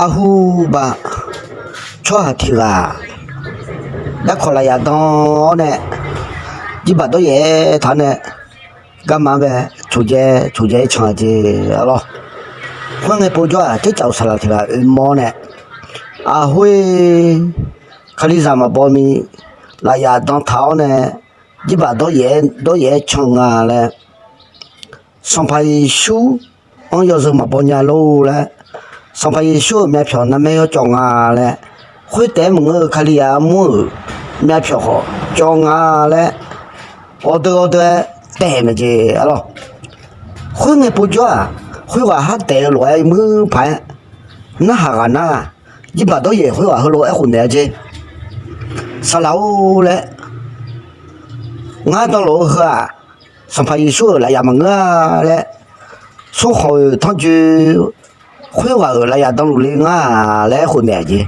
Ahu ba cho thiga đã khỏi là đó nè chỉ bảo tôi ye thằng nè干嘛呗出街唱的咯我那不叫这叫啥了去了毛呢啊会看你怎么报名来呀当头呢只把多也唱啊嘞上派书我要是没报年路嘞上派书买票那没有讲啊嘞会带么看你呀么买票好讲啊嘞我都带么子咯会那不叫会话还带来么牌那哈个那一把多也会话和来混的子啥老嘞我当老喝啊上派书来呀么啊嘞说好他就会话来呀当路里啊来混的子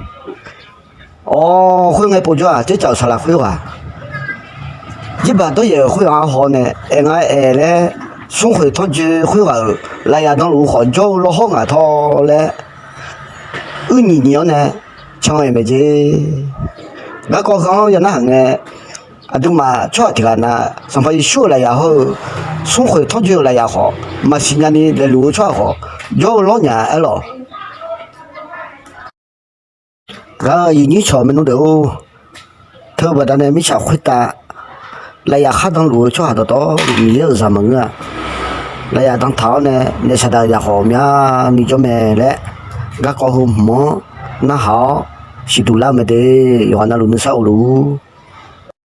哦会那不叫这叫啥了会话一般都也会很好呢，嘞，送回他就会话来呀，当路好叫老好啊，他嘞，2年呢，像也没子，那个刚也那行呢，啊，都嘛做这个呢，上班一学来也好，送回他就来也好，嘛新年的来路做好，叫老年哎咯，啊，1年前没弄的哦，他不但呢没想回答。来呀，哈当路做下得到，你有什么啊？来呀，当头呢，你晓得呀后面你就没了，那过后么？那好，是多了没得，要那路能少路。